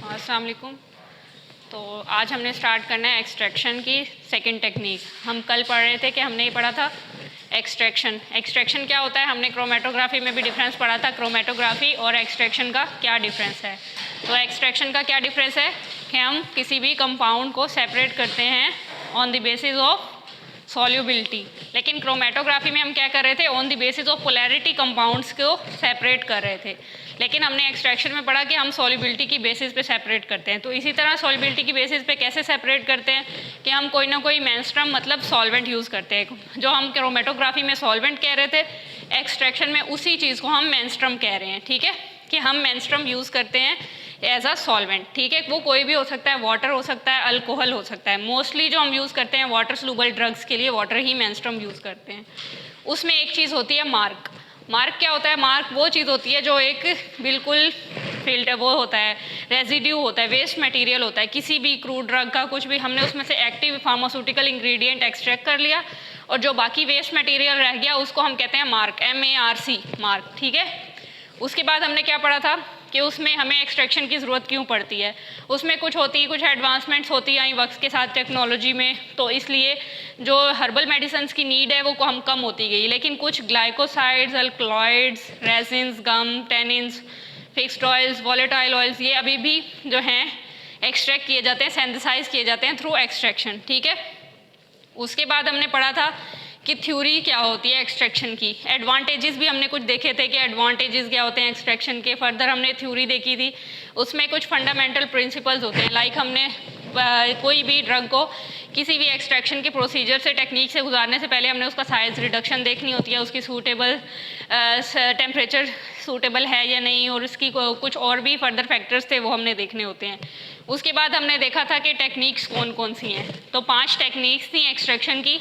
अस्सलाम वालेकुम। तो आज हमने स्टार्ट करना है एक्सट्रैक्शन की सेकंड टेक्निक। हम कल पढ़ रहे थे कि हमने ये पढ़ा था एक्सट्रैक्शन क्या होता है। हमने क्रोमेटोग्राफी में भी डिफरेंस पढ़ा था, क्रोमेटोग्राफी और एक्सट्रैक्शन का क्या डिफरेंस है। तो एक्सट्रैक्शन का क्या डिफरेंस है कि हम किसी भी कंपाउंड को सेपरेट करते हैं on the basis of solubility, लेकिन क्रोमेटोग्राफी में हम क्या कर रहे थे, on the basis of polarity compounds को सेपरेट कर रहे थे। लेकिन हमने एक्सट्रैक्शन में पढ़ा कि हम सॉल्युबिलिटी की बेसिस पे सेपरेट करते हैं। तो इसी तरह सॉल्युबिलिटी की बेसिस पे कैसे सेपरेट करते हैं कि हम कोई ना कोई मेंस्ट्रुम मतलब सॉल्वेंट यूज़ करते हैं। जो हम क्रोमेटोग्राफी में सॉल्वेंट कह रहे थे, एक्सट्रैक्शन में उसी चीज़ को हम मेंस्ट्रुम कह रहे हैं। ठीक है, कि हम मेंस्ट्रुम यूज़ करते हैं एज अ सॉल्वेंट। ठीक है, वो कोई भी हो सकता है, वाटर हो सकता है, अल्कोहल हो सकता है। मोस्टली जो हम यूज़ करते हैं वाटर सोल्यूबल ड्रग्स के लिए वाटर ही मेंस्ट्रुम यूज़ करते हैं। उसमें एक चीज़ होती है मार्क। मार्क क्या होता है? मार्क वो चीज़ होती है जो एक बिल्कुल फिल्टर वो होता है, रेजिड्यू होता है, वेस्ट मटेरियल होता है किसी भी क्रूड ड्रग का। कुछ भी हमने उसमें से एक्टिव फार्मास्यूटिकल इंग्रेडिएंट एक्सट्रैक्ट कर लिया और जो बाकी वेस्ट मटेरियल रह गया उसको हम कहते हैं मार्क, MARC, मार्क। ठीक है, उसके बाद हमने क्या पढ़ा था कि उसमें हमें एक्सट्रैक्शन की ज़रूरत क्यों पड़ती है। उसमें कुछ एडवांसमेंट्स होती हैं वक्त के साथ टेक्नोलॉजी में, तो इसलिए जो हर्बल मेडिसिन्स की नीड है वो कम होती गई। लेकिन कुछ glycosides, alkaloids, resins, gum, tannins, fixed oils, volatile oils, ये अभी भी जो हैं एक्सट्रैक्ट किए जाते हैं, सिंथेसाइज किए जाते हैं थ्रू एक्सट्रैक्शन। ठीक है, उसके बाद हमने पढ़ा था कि थ्योरी क्या होती है एक्सट्रैक्शन की। एडवांटेजेस भी हमने कुछ देखे थे कि एडवांटेजेस क्या होते हैं एक्सट्रैक्शन के। फर्दर हमने थ्योरी देखी थी, उसमें कुछ फंडामेंटल प्रिंसिपल्स होते हैं। लाइक हमने कोई भी ड्रग को किसी भी एक्सट्रैक्शन के प्रोसीजर से, टेक्निक से गुजारने से पहले हमने उसका साइज रिडक्शन देखनी होती है, उसकी सूटेबल टेम्परेचर सूटेबल है या नहीं, और उसकी कुछ और भी फर्दर फैक्टर्स थे वो हमने देखने होते हैं। उसके बाद हमने देखा था कि टेक्निक्स कौन कौन सी हैं। तो 5 टेक्निक्स थी एक्सट्रैक्शन की।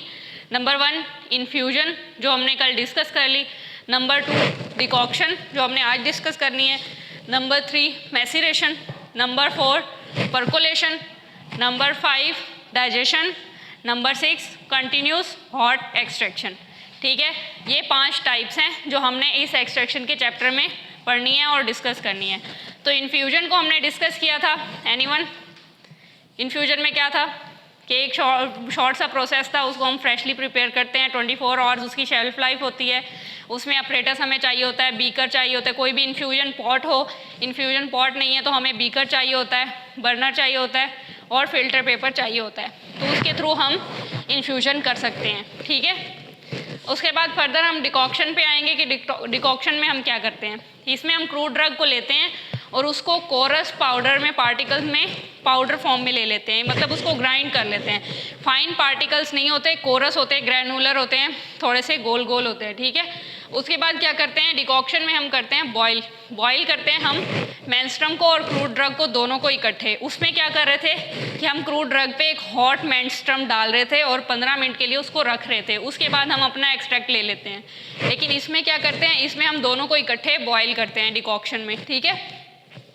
नंबर 1 इन्फ्यूजन, जो हमने कल डिस्कस कर ली। नंबर 2 डिकॉक्शन, जो हमने आज डिस्कस करनी है। Number 3 maceration. Number 4 percolation. Number 5 digestion. Number 6 continuous hot extraction. ठीक है, ये 5 टाइप्स हैं जो हमने इस एक्सट्रैक्शन के चैप्टर में पढ़नी है और डिस्कस करनी है। तो इन्फ्यूजन को हमने डिस्कस किया था। एनीवन? इन्फ्यूजन में क्या था कि एक शॉर्ट सा प्रोसेस था, उसको हम फ्रेशली प्रिपेयर करते हैं। 24 आवर्स उसकी शेल्फ लाइफ होती है। उसमें अपरेटस हमें चाहिए होता है, बीकर चाहिए होता है। कोई भी इन्फ्यूजन पॉट हो, इन्फ्यूजन पॉट नहीं है तो हमें बीकर चाहिए होता है, बर्नर चाहिए होता है और फिल्टर पेपर चाहिए होता है। तो उसके थ्रू हम इन्फ्यूजन कर सकते हैं। ठीक है, उसके बाद फर्दर हम डिकॉक्शन पे आएंगे कि डिकॉक्शन में हम क्या करते हैं। इसमें हम क्रूड ड्रग को लेते हैं और उसको कोरस पाउडर में, पार्टिकल्स में, पाउडर फॉर्म में ले लेते हैं, मतलब उसको ग्राइंड कर लेते हैं। फाइन पार्टिकल्स नहीं होते, कोरस होते हैं, ग्रैनुलर होते हैं, थोड़े से गोल गोल होते हैं। ठीक है, उसके बाद क्या करते हैं, डिकॉक्शन में हम करते हैं बॉयल करते हैं हम मेंस्ट्रुम को और क्रूड ड्रग को, दोनों को इकट्ठे। उसमें क्या कर रहे थे कि हम क्रूड ड्रग पे एक हॉट मेंस्ट्रुम डाल रहे थे और 15 मिनट के लिए उसको रख रहे थे। उसके बाद हम अपना एक्सट्रैक्ट ले लेते हैं। लेकिन इसमें क्या करते हैं, इसमें हम दोनों को इकट्ठे बॉयल करते हैं डिकॉक्शन में। ठीक है,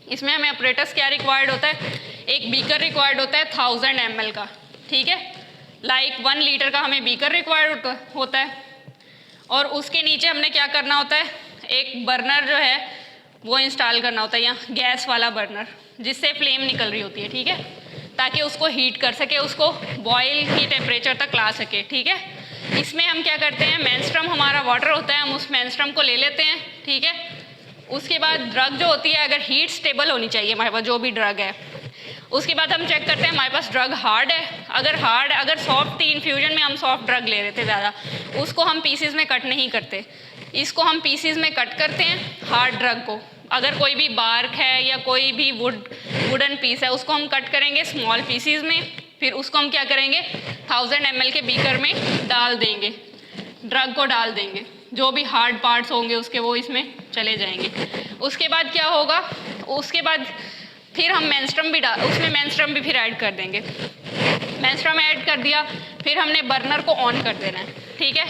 इसमें हमें अपरेटस क्या रिक्वायर्ड होता है, एक बीकर रिक्वायर्ड होता है 1000 ml का। ठीक है, लाइक 1 लीटर का हमें बीकर रिक्वायर्ड होता है। और उसके नीचे हमने क्या करना होता है, एक बर्नर जो है वो इंस्टॉल करना होता है, यहाँ गैस वाला बर्नर जिससे फ्लेम निकल रही होती है। ठीक है, ताकि उसको हीट कर सके, उसको बॉयल की टेम्परेचर तक ला सके। ठीक है, इसमें हम क्या करते हैं, मेंस्ट्रुम हमारा वाटर होता है, हम उस मेंस्ट्रुम को ले लेते हैं। ठीक है, उसके बाद ड्रग जो होती है, अगर हीट स्टेबल होनी चाहिए हमारे पास जो भी ड्रग है। उसके बाद हम चेक करते हैं हमारे पास ड्रग हार्ड है। अगर सॉफ्ट थी, इन्फ्यूजन में हम सॉफ्ट ड्रग ले रहे थे ज़्यादा, उसको हम पीसीज में कट नहीं करते, इसको हम पीसीज में कट करते हैं हार्ड ड्रग को। अगर कोई भी बार्क है या कोई भी वुडन पीस है, उसको हम कट करेंगे स्मॉल पीसीज में, फिर उसको हम क्या करेंगे 1000 ml के बीकर में डाल देंगे, ड्रग को डाल देंगे, जो भी हार्ड पार्ट्स होंगे उसके वो इसमें चले जाएंगे। उसके बाद क्या होगा, उसके बाद फिर हम उसमें मेंस्ट्रुम भी फिर ऐड कर देंगे। मेंस्ट्रुम ऐड कर दिया, फिर हमने बर्नर को ऑन कर देना है। ठीक है,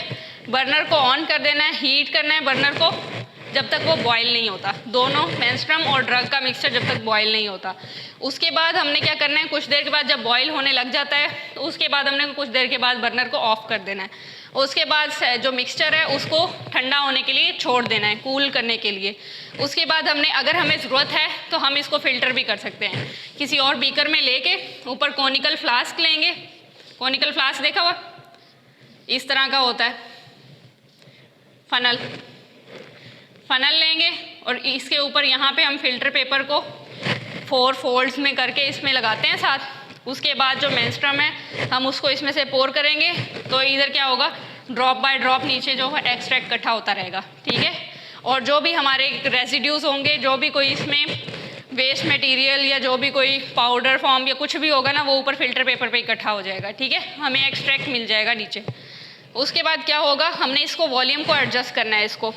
बर्नर को ऑन कर देना है, हीट करना है बर्नर को जब तक वो बॉयल नहीं होता, दोनों मेंस्ट्रुम और ड्रग का मिक्सचर जब तक बॉयल नहीं होता। उसके बाद हमने क्या करना है, कुछ देर के बाद जब बॉयल होने लग जाता है तो उसके बाद हमने कुछ देर के बाद बर्नर को ऑफ कर देना है। उसके बाद जो मिक्सचर है उसको ठंडा होने के लिए छोड़ देना है, कूल करने के लिए। उसके बाद अगर हमें ज़रूरत है तो हम इसको फ़िल्टर भी कर सकते हैं। किसी और बीकर में लेके ऊपर कोनिकल फ्लास्क लेंगे, कोनिकल फ्लास्क देखा हुआ इस तरह का होता है, फनल लेंगे और इसके ऊपर यहाँ पे हम फ़िल्टर पेपर को 4 फोल्ड्स में करके इसमें लगाते हैं साथ। उसके बाद जो मेंस्ट्रुम है हम उसको इसमें से पोर करेंगे, तो इधर क्या होगा, ड्रॉप बाय ड्रॉप नीचे जो है एक्सट्रैक्ट इकट्ठा होता रहेगा, ठीक है। और जो भी हमारे रेजिड्यूज़ होंगे, जो भी कोई इसमें वेस्ट मटेरियल या जो भी कोई पाउडर फॉर्म या कुछ भी होगा ना, वो ऊपर फ़िल्टर पेपर पे इकट्ठा हो जाएगा, ठीक है, हमें एक्सट्रैक्ट मिल जाएगा नीचे। उसके बाद क्या होगा, हमने इसको वॉल्यूम को एडजस्ट करना है। इसको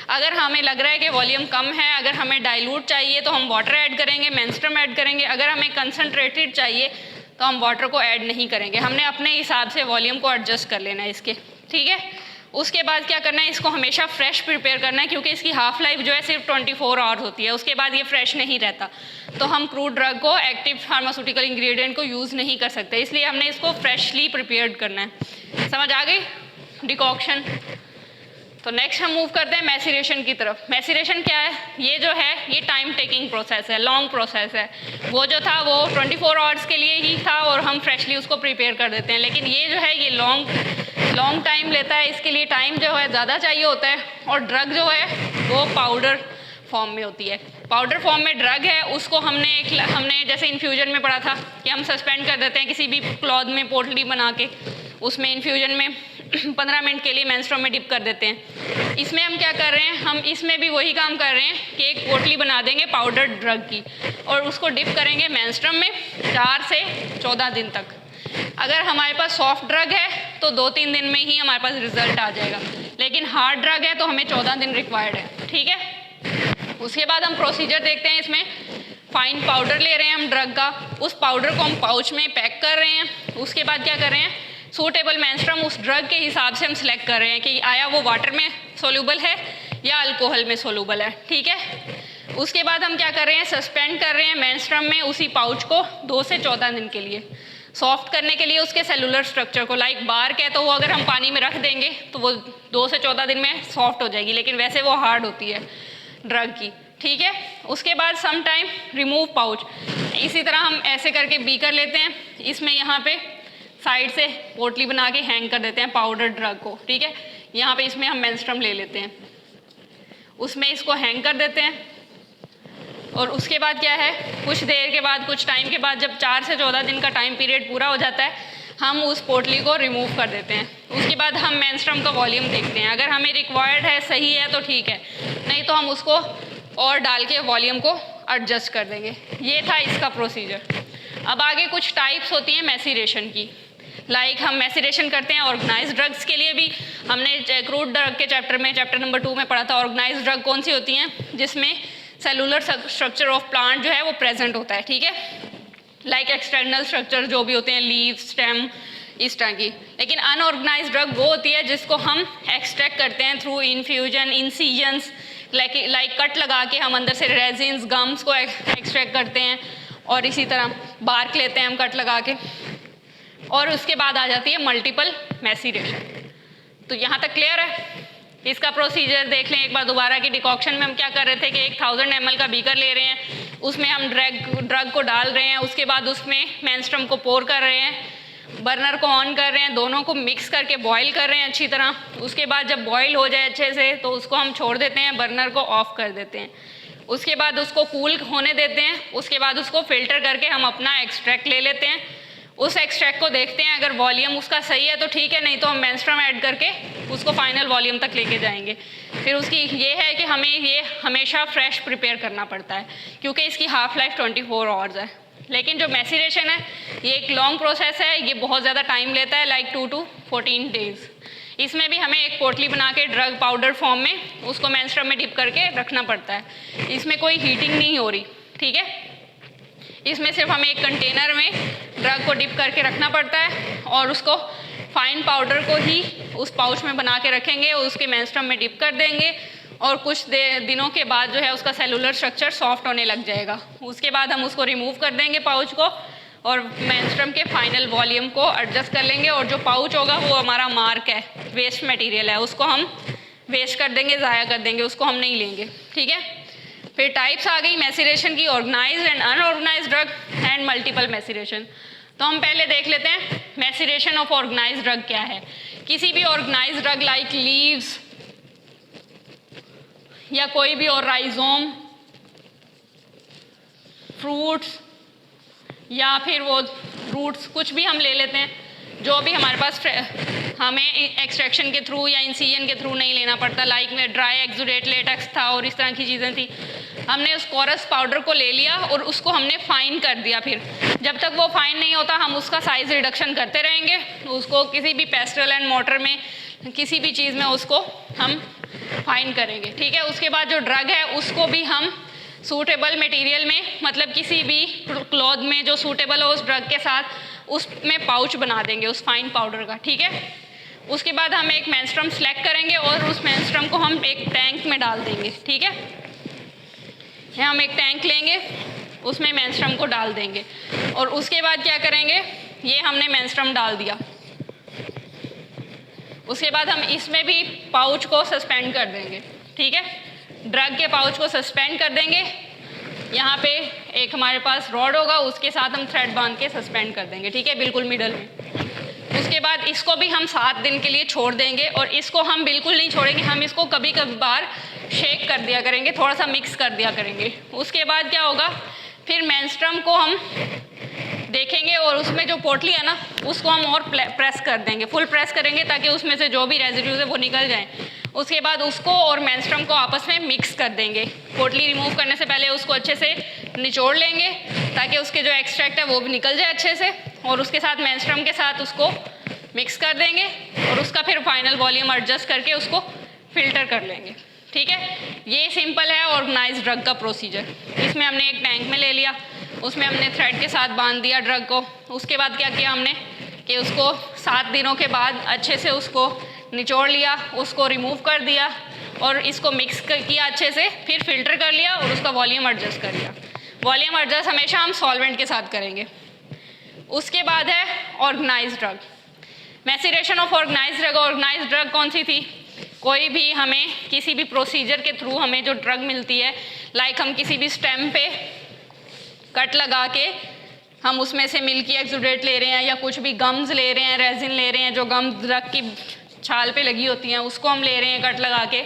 अगर हमें लग रहा है कि वॉल्यूम कम है, अगर हमें डाइल्यूट चाहिए तो हम वाटर ऐड करेंगे, मेंस्ट्रुम ऐड करेंगे। अगर हमें कंसनट्रेटेड चाहिए तो हम वाटर को ऐड नहीं करेंगे। हमने अपने हिसाब से वॉल्यूम को एडजस्ट कर लेना है इसके, ठीक है। उसके बाद क्या करना है, इसको हमेशा फ्रेश प्रिपेयर करना है, क्योंकि इसकी हाफ लाइफ जो है सिर्फ 24 आवर्स होती है, उसके बाद ये फ्रेश नहीं रहता। तो हम क्रूड ड्रग को, एक्टिव फार्मास्यूटिकल इंग्रेडिएंट को यूज़ नहीं कर सकते, इसलिए हमने इसको फ्रेशली प्रिपेयर्ड करना है। समझ आ गई डिकॉक्शन। तो नेक्स्ट हम मूव करते हैं मैसीरेशन की तरफ। मैसीरेशन क्या है, ये जो है ये टाइम टेकिंग प्रोसेस है, लॉन्ग प्रोसेस है। वो जो था वो 24 आवर्स के लिए ही था और हम फ्रेशली उसको प्रिपेयर कर देते हैं, लेकिन ये जो है ये लॉन्ग टाइम लेता है, इसके लिए टाइम जो है ज़्यादा चाहिए होता है। और ड्रग जो है वो पाउडर फॉर्म में होती है। पाउडर फॉर्म में ड्रग है, उसको हमने जैसे इन्फ्यूजन में पढ़ा था कि हम सस्पेंड कर देते हैं किसी भी क्लॉथ में पोटली बना के, उसमें इन्फ्यूजन में 15 मिनट के लिए मेंस्ट्रुम में डिप कर देते हैं। इसमें हम क्या कर रहे हैं, हम इसमें भी वही काम कर रहे हैं कि एक पोटली बना देंगे पाउडर ड्रग की और उसको डिप करेंगे मेंस्ट्रुम में 4 से 14 दिन तक। अगर हमारे पास सॉफ्ट ड्रग है तो 2-3 दिन में ही हमारे पास रिजल्ट आ जाएगा, लेकिन हार्ड ड्रग है तो हमें 14 दिन रिक्वायर्ड है, ठीक है। उसके बाद हम प्रोसीजर देखते हैं। इसमें फाइन पाउडर ले रहे हैं हम ड्रग का, उस पाउडर को हम पाउच में पैक कर रहे हैं। उसके बाद क्या कर रहे हैं, सूटेबल मेंस्ट्रुम उस ड्रग के हिसाब से हम सिलेक्ट कर रहे हैं कि आया वो वाटर में सोल्यूबल है या अल्कोहल में सोल्यूबल है, ठीक है। उसके बाद हम क्या कर रहे हैं, सस्पेंड कर रहे हैं मेंस्ट्रुम में उसी पाउच को 2 से 14 दिन के लिए, सॉफ्ट करने के लिए उसके सेलुलर स्ट्रक्चर को। लाइक बार्क है तो वो अगर हम पानी में रख देंगे तो वो 2 से 14 दिन में सॉफ्ट हो जाएगी, लेकिन वैसे वो हार्ड होती है ड्रग की, ठीक है। उसके बाद सम टाइम रिमूव पाउच, इसी तरह हम ऐसे करके बीकर लेते हैं, इसमें यहाँ पे साइड से पोटली बना के हैंग कर देते हैं पाउडर ड्रग को, ठीक है। यहाँ पे इसमें हम मेंस्ट्रुम ले लेते हैं, उसमें इसको हैंग कर देते हैं। और उसके बाद क्या है, कुछ देर के बाद, कुछ टाइम के बाद, जब 4 से 14 दिन का टाइम पीरियड पूरा हो जाता है, हम उस पोटली को रिमूव कर देते हैं। उसके बाद हम मेंस्ट्रुम का वॉल्यूम देखते हैं, अगर हमें रिक्वायर्ड है, सही है तो ठीक है, नहीं तो हम उसको और डाल के वॉल्यूम को एडजस्ट कर देंगे। ये था इसका प्रोसीजर। अब आगे कुछ टाइप्स होती हैं मैसीरेशन की। लाइक हम मैसीरेशन करते हैं ऑर्गेनाइज्ड ड्रग्स के लिए भी। हमने क्रूड ड्रग के चैप्टर नंबर 2 में पढ़ा था ऑर्गेनाइज्ड ड्रग कौन सी होती हैं, जिसमें सेलुलर स्ट्रक्चर ऑफ प्लांट जो है वो प्रेजेंट होता है, ठीक है। लाइक एक्सटर्नल स्ट्रक्चर जो भी होते हैं, लीव, स्टेम, इस तरह की। लेकिन अनऑर्गेनाइज्ड ड्रग वो होती है जिसको हम एक्सट्रैक्ट करते हैं through infusion, incisions, like cut लगा के हम अंदर से रेजिन्स, गम्स को एक्सट्रैक्ट करते हैं, और इसी तरह बार्क लेते हैं हम कट लगा के। और उसके बाद आ जाती है मल्टीपल मैसीरेशन। तो यहाँ तक क्लियर है। इसका प्रोसीजर देख लें एक बार दोबारा कि डिकॉक्शन में हम क्या कर रहे थे कि 1000 ml का बीकर ले रहे हैं, उसमें हम ड्रग को डाल रहे हैं, उसके बाद उसमें मेंस्ट्रुम को पोर कर रहे हैं, बर्नर को ऑन कर रहे हैं, दोनों को मिक्स करके बॉईल कर रहे हैं अच्छी तरह। उसके बाद जब बॉईल हो जाए अच्छे से तो उसको हम छोड़ देते हैं, बर्नर को ऑफ कर देते हैं। उसके बाद उसको कूल होने देते हैं, उसके बाद उसको फिल्टर करके हम अपना एक्सट्रैक्ट ले लेते हैं। उस एक्सट्रैक्ट को देखते हैं, अगर वॉल्यूम उसका सही है तो ठीक है, नहीं तो हम मेंस्ट्रुम ऐड करके उसको फाइनल वॉल्यूम तक लेके जाएंगे। फिर उसकी ये है कि हमें ये हमेशा फ्रेश प्रिपेयर करना पड़ता है, क्योंकि इसकी हाफ लाइफ 24 आवर्स है। लेकिन जो मैसीरेशन है ये एक लॉन्ग प्रोसेस है, ये बहुत ज़्यादा टाइम लेता है, लाइक 2 to 14 डेज़। इसमें भी हमें एक पोटली बना के ड्रग पाउडर फॉर्म में उसको मेंस्ट्रुम में डिप करके रखना पड़ता है। इसमें कोई हीटिंग नहीं हो रही, ठीक है। इसमें सिर्फ हमें एक कंटेनर में ड्रग को डिप करके रखना पड़ता है और उसको फाइन पाउडर को ही उस पाउच में बना के रखेंगे और उसके मेंस्ट्रुम में डिप कर देंगे, और कुछ दिनों के बाद जो है उसका सेलुलर स्ट्रक्चर सॉफ्ट होने लग जाएगा। उसके बाद हम उसको रिमूव कर देंगे पाउच को, और मेंस्ट्रुम के फाइनल वॉल्यूम को एडजस्ट कर लेंगे, और जो पाउच होगा वो हमारा मार्क है, वेस्ट मटेरियल है, उसको हम वेस्ट कर देंगे, ज़ाया कर देंगे, उसको हम नहीं लेंगे, ठीक है। फिर टाइप्स आ गई मैसीरेशन की, organised and unorganised drug and multiple maceration. तो हम पहले देख लेते हैं मैसीरेशन ऑफ ऑर्गेनाइज्ड ड्रग क्या है। किसी भी ऑर्गेनाइज्ड ड्रग लाइक लीव्स या कोई भी और राइजोम, फ्रूट्स या फिर वो रूट्स, कुछ भी हम ले लेते हैं, जो भी हमारे पास हमें एक्सट्रैक्शन के थ्रू या इंसिजन के थ्रू नहीं लेना पड़ता, लाइक में ड्राई एक्सुडेट लेटेक्स था और इस तरह की चीज़ें थी। हमने उस कोरस पाउडर को ले लिया और उसको हमने फाइन कर दिया। फिर जब तक वो फाइन नहीं होता हम उसका साइज़ रिडक्शन करते रहेंगे, उसको किसी भी पेस्टल एंड मोटर में, किसी भी चीज़ में उसको हम फाइन करेंगे, ठीक है। उसके बाद जो ड्रग है उसको भी हम सूटेबल मटेरियल में, मतलब किसी भी क्लॉथ में जो सूटेबल हो उस ड्रग के साथ, उसमें पाउच बना देंगे उस फाइन पाउडर का, ठीक है। उसके बाद हम एक मेंस्ट्रुम सेलेक्ट करेंगे और उस मेंस्ट्रुम को हम एक टैंक में डाल देंगे, ठीक है। यहाँ हम एक टैंक लेंगे, उसमें मेंस्ट्रुम को डाल देंगे और उसके बाद क्या करेंगे, ये हमने मेंस्ट्रुम डाल दिया। उसके बाद हम इसमें भी पाउच को सस्पेंड कर देंगे, ठीक है। ड्रग के पाउच को सस्पेंड कर देंगे। यहाँ पे एक हमारे पास रॉड होगा, उसके साथ हम थ्रेड बांध के सस्पेंड कर देंगे, ठीक है, बिल्कुल मिडल में। उसके बाद इसको भी हम 7 दिन के लिए छोड़ देंगे, और इसको हम बिल्कुल नहीं छोड़ेंगे, हम इसको कभी कभार शेक कर दिया करेंगे, थोड़ा सा मिक्स कर दिया करेंगे। उसके बाद क्या होगा, फिर मेंस्ट्रुम को हम देखेंगे और उसमें जो पोटली है ना उसको हम और प्रेस कर देंगे, फुल प्रेस करेंगे ताकि उसमें से जो भी रेजिड्यूज है वो निकल जाएं। उसके बाद उसको और मेंस्ट्रुम को आपस में मिक्स कर देंगे। पोटली रिमूव करने से पहले उसको अच्छे से निचोड़ लेंगे ताकि उसके जो एक्सट्रैक्ट है वो भी निकल जाए अच्छे से, और उसके साथ मेंस्ट्रुम के साथ उसको मिक्स कर देंगे और उसका फिर फाइनल वॉल्यूम एडजस्ट करके उसको फिल्टर कर लेंगे, ठीक है। ये सिंपल है ऑर्गेनाइज्ड ड्रग का प्रोसीजर। इसमें हमने एक टैंक में ले लिया, उसमें हमने थ्रेड के साथ बांध दिया ड्रग को। उसके बाद क्या किया हमने कि उसको 7 दिनों के बाद अच्छे से उसको निचोड़ लिया, उसको रिमूव कर दिया और इसको मिक्स किया अच्छे से, फिर फिल्टर कर लिया और उसका वॉल्यूम एडजस्ट कर लिया। वॉल्यूम एडजस्ट हमेशा हम सॉल्वेंट के साथ करेंगे। उसके बाद है organised drug, maceration of organised drug. Organised drug कौन सी थी, कोई भी हमें किसी भी प्रोसीजर के थ्रू हमें जो ड्रग मिलती है, लाइक हम किसी भी स्टेम पे कट लगा के हम उसमें से मिल्की एक्सुडेट ले रहे हैं, या कुछ भी गम्स ले रहे हैं, रेजिन ले रहे हैं, जो गम ड्रग की छाल पे लगी होती हैं उसको हम ले रहे हैं कट लगा के,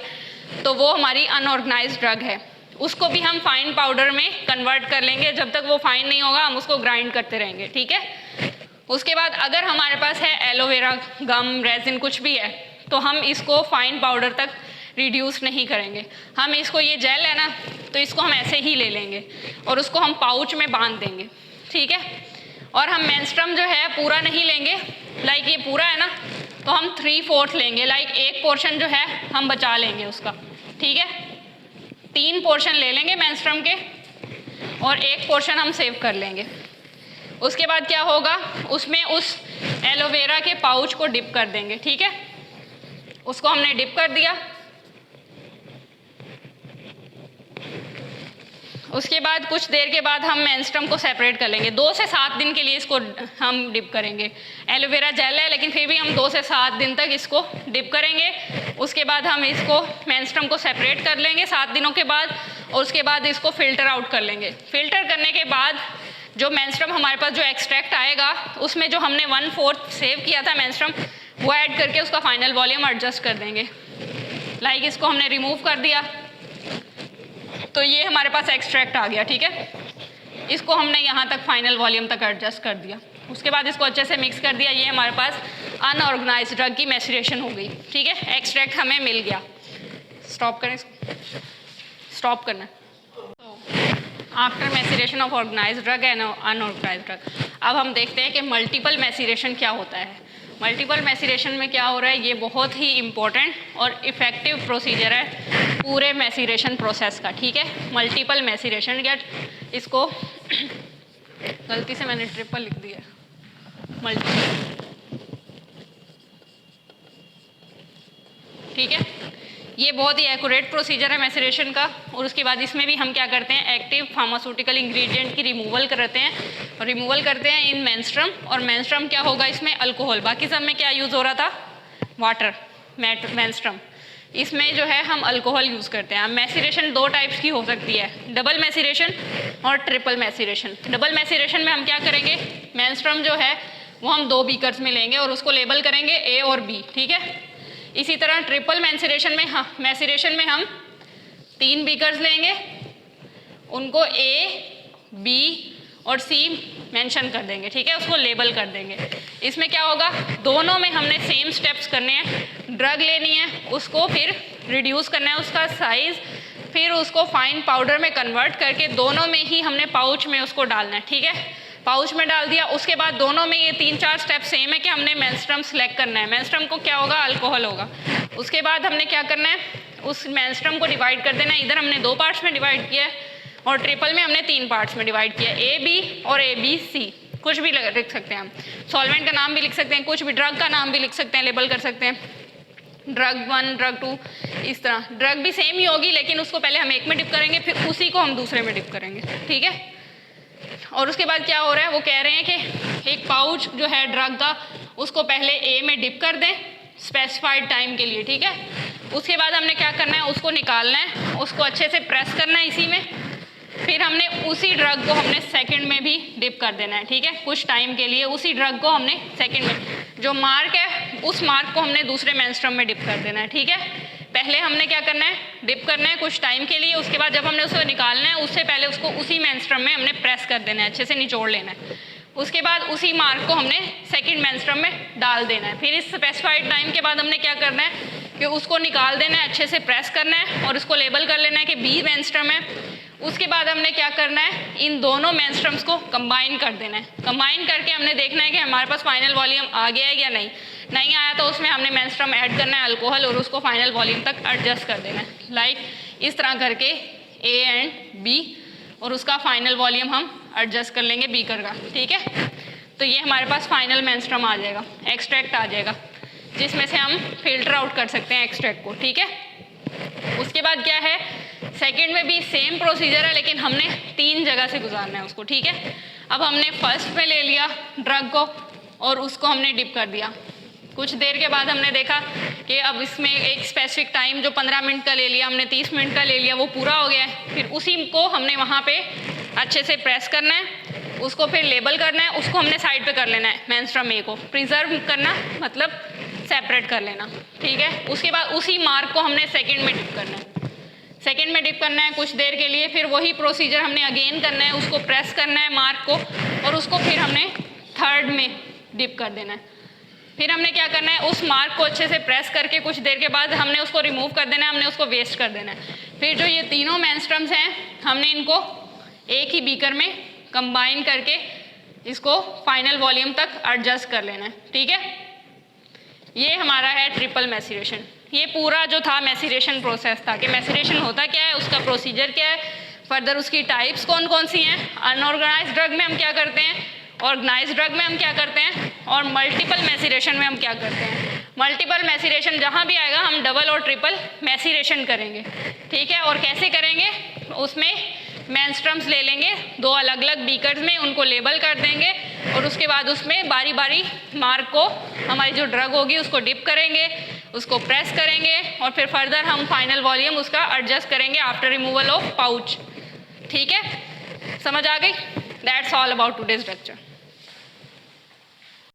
तो वो हमारी अनऑर्गेनाइज्ड ड्रग है। उसको भी हम फाइन पाउडर में कन्वर्ट कर लेंगे, जब तक वो फाइन नहीं होगा हम उसको ग्राइंड करते रहेंगे, ठीक है। उसके बाद अगर हमारे पास है एलोवेरा, गम, रेजिन कुछ भी है, तो हम इसको फाइन पाउडर तक रिड्यूस नहीं करेंगे। हम इसको, ये जेल है ना, तो इसको हम ऐसे ही ले लेंगे और उसको हम पाउच में बांध देंगे, ठीक है। और हम मेंस्ट्रुम जो है पूरा नहीं लेंगे, लाइक ये पूरा है ना, तो हम 3/4 लेंगे, लाइक एक पोर्शन जो है हम बचा लेंगे उसका, ठीक है। 3 पोर्शन ले लेंगे मेंस्ट्रुम के और एक पोर्शन हम सेव कर लेंगे। उसके बाद क्या होगा, उसमें उस एलोवेरा के पाउच को डिप कर देंगे, ठीक है। उसको हमने डिप कर दिया। उसके बाद कुछ देर के बाद हम मेंस्ट्रुम को सेपरेट कर लेंगे। 2 से 7 दिन के लिए इसको हम डिप करेंगे। एलोवेरा जेल है लेकिन फिर भी हम 2 से 7 दिन तक इसको डिप करेंगे। उसके बाद हम इसको मेंस्ट्रुम को सेपरेट कर लेंगे 7 दिनों के बाद, और उसके बाद इसको फिल्टर आउट कर लेंगे। फिल्टर करने के बाद जो मेंस्ट्रुम हमारे पास जो एक्सट्रैक्ट आएगा, उसमें जो हमने 1/4 सेव किया था मेंस्ट्रुम, वो ऐड करके उसका फाइनल वॉल्यूम एडजस्ट कर देंगे। लाइक इसको हमने रिमूव कर दिया तो ये हमारे पास एक्सट्रैक्ट आ गया, ठीक है। इसको हमने यहाँ तक फाइनल वॉल्यूम तक एडजस्ट कर दिया। उसके बाद इसको अच्छे से मिक्स कर दिया। ये हमारे पास अनऑर्गेनाइज्ड ड्रग की मैसीरेशन हो गई, ठीक है। एक्सट्रैक्ट हमें मिल गया। स्टॉप करें इसको, स्टॉप करना। After maceration of organised drug and unorganised drug, अब हम देखते हैं कि मल्टीपल मैसीरेशन क्या होता है। मल्टीपल मैसीरेशन में क्या हो रहा है, ये बहुत ही इम्पोर्टेंट और इफ़ेक्टिव प्रोसीजर है पूरे मैसीरेशन प्रोसेस का, ठीक है। मल्टीपल मैसीरेशन, या इसको गलती से मैंने ट्रिपल लिख दिया, मल्टीपल, ठीक है। ये बहुत ही एक्यूरेट प्रोसीजर है मैसेरेशन का। और उसके बाद इसमें भी हम क्या करते हैं, एक्टिव फार्मास्यूटिकल इंग्रेडिएंट की रिमूवल करते हैं, और रिमूवल करते हैं इन मेंस्ट्रुम। और मेंस्ट्रुम क्या होगा इसमें, अल्कोहल। बाकी सब में क्या यूज़ हो रहा था, वाटर। मेंस्ट्रुम इसमें जो है हम अल्कोहल यूज़ करते हैं। मैसेरेशन दो टाइप्स की हो सकती है, डबल मैसेरेशन और ट्रिपल मैसेरेशन। डबल मैसेरेशन में हम क्या करेंगे, मेंस्ट्रुम जो है वो हम 2 बीकर्स में लेंगे और उसको लेबल करेंगे A और B, ठीक है। इसी तरह ट्रिपल मैसेरेशन में हम 3 बीकर्स लेंगे, उनको A, B और C मेंशन कर देंगे, ठीक है, उसको लेबल कर देंगे। इसमें क्या होगा, दोनों में हमने सेम स्टेप्स करने हैं। ड्रग लेनी है, उसको फिर रिड्यूस करना है उसका साइज़, फिर उसको फाइन पाउडर में कन्वर्ट करके दोनों में ही हमने पाउच में उसको डालना है, ठीक है। पाउच में डाल दिया, उसके बाद दोनों में ये 3-4 स्टेप सेम है कि हमने मेंस्ट्रुम सेलेक्ट करना है। मेंस्ट्रुम को क्या होगा, अल्कोहल होगा। उसके बाद हमने क्या करना है, उस मेंस्ट्रुम को डिवाइड कर देना है। इधर हमने 2 पार्ट्स में डिवाइड किया है और ट्रिपल में हमने 3 पार्ट्स में डिवाइड किया है, AB और ABC। कुछ भी लिख सकते हैं हम, सॉल्वेंट का नाम भी लिख सकते हैं, कुछ भी ड्रग का नाम भी लिख सकते हैं, लेबल कर सकते हैं, ड्रग 1, ड्रग 2, इस तरह। ड्रग भी सेम ही होगी, लेकिन उसको पहले हम एक में डिप करेंगे, फिर उसी को हम दूसरे में डिप करेंगे, ठीक है। और उसके बाद क्या हो रहा है, वो कह रहे हैं कि एक पाउच जो है ड्रग का, उसको पहले A में डिप कर दें स्पेसिफाइड टाइम के लिए, ठीक है। उसके बाद हमने क्या करना है, उसको निकालना है, उसको अच्छे से प्रेस करना है इसी में, फिर हमने उसी ड्रग को हमने सेकंड में भी डिप कर देना है, ठीक है। कुछ टाइम के लिए उसी ड्रग को हमने सेकंड में, जो मार्क है उस मार्क को हमने दूसरे मेंस्ट्रुम में डिप कर देना है, ठीक है। पहले हमने क्या करना है, डिप करना है कुछ टाइम के लिए, उसके बाद जब हमने उसको निकालना है उससे पहले उसको उसी मेंस्ट्रुम में हमने प्रेस कर देना है, अच्छे से निचोड़ लेना है। उसके बाद उसी मार्क को हमने सेकंड मेंस्ट्रुम में डाल देना है। फिर इस स्पेसिफाइड टाइम के बाद हमने क्या करना है कि उसको निकाल देना है, अच्छे से प्रेस करना है और उसको लेबल कर लेना है कि B मेंस्ट्रुम है। उसके बाद हमने क्या करना है, इन दोनों मेंस्ट्रुम्स को कंबाइन कर देना है। कंबाइन करके हमने देखना है कि हमारे पास फाइनल वॉल्यूम आ गया है या नहीं। नहीं आया तो उसमें हमने मेंस्ट्रुम ऐड करना है अल्कोहल और उसको फाइनल वॉल्यूम तक एडजस्ट कर देना है। लाइक इस तरह करके A एंड B, और उसका फाइनल वॉल्यूम हम एडजस्ट कर लेंगे बीकर का, ठीक है। तो ये हमारे पास फाइनल मेंस्ट्रुम आ जाएगा, एक्सट्रैक्ट आ जाएगा, जिसमें से हम फिल्टर आउट कर सकते हैं एक्सट्रैक्ट को, ठीक है। उसके बाद क्या है, सेकंड में भी सेम प्रोसीजर है, लेकिन हमने 3 जगह से गुजारना है उसको, ठीक है। अब हमने फर्स्ट में ले लिया ड्रग को और उसको हमने डिप कर दिया। कुछ देर के बाद हमने देखा कि अब इसमें एक स्पेसिफिक टाइम जो 15 मिनट का ले लिया हमने, 30 मिनट का ले लिया, वो पूरा हो गया है। फिर उसी को हमने वहाँ पे अच्छे से प्रेस करना है, उसको फिर लेबल करना है, उसको हमने साइड पे कर लेना है। मेंस्ट्रुम A को प्रिजर्व करना मतलब सेपरेट कर लेना, ठीक है। उसके बाद उसी मार्क को हमने सेकंड में डिप करना है, सेकंड में डिप करना है कुछ देर के लिए। फिर वही प्रोसीजर हमने अगेन करना है, उसको प्रेस करना है मार्क को, और उसको फिर हमने थर्ड में डिप कर देना है। फिर हमने क्या करना है, उस मार्क को अच्छे से प्रेस करके कुछ देर के बाद हमने उसको रिमूव कर देना है, हमने उसको वेस्ट कर देना है। फिर जो ये तीनों मेंस्ट्रुम्स हैं, हमने इनको एक ही बीकर में कंबाइन करके इसको फाइनल वॉल्यूम तक एडजस्ट कर लेना है, ठीक है। ये हमारा है ट्रिपल मैसेरेशन। ये पूरा जो था मैसेरेशन प्रोसेस था कि मैसेरेशन होता क्या है, उसका प्रोसीजर क्या है, फर्दर उसकी टाइप्स कौन कौन सी हैं, अनऑर्गेनाइज्ड ड्रग में हम क्या करते हैं, ऑर्गेनाइज्ड ड्रग में हम क्या करते हैं, और मल्टीपल मैसेरेशन में हम क्या करते हैं। मल्टीपल मैसेरेशन जहाँ भी आएगा हम डबल और ट्रिपल मैसेरेशन करेंगे, ठीक है। और कैसे करेंगे, उसमें मेंस्ट्रुम्स ले लेंगे 2 अलग अलग बीकर्स में, उनको लेबल कर देंगे और उसके बाद उसमें बारी बारी मार्क को, हमारी जो ड्रग होगी उसको डिप करेंगे, उसको प्रेस करेंगे और फिर फर्दर हम फाइनल वॉल्यूम उसका एडजस्ट करेंगे आफ्टर रिमूवल ऑफ पाउच, ठीक है। समझ आ गई? That's all about today's lecture.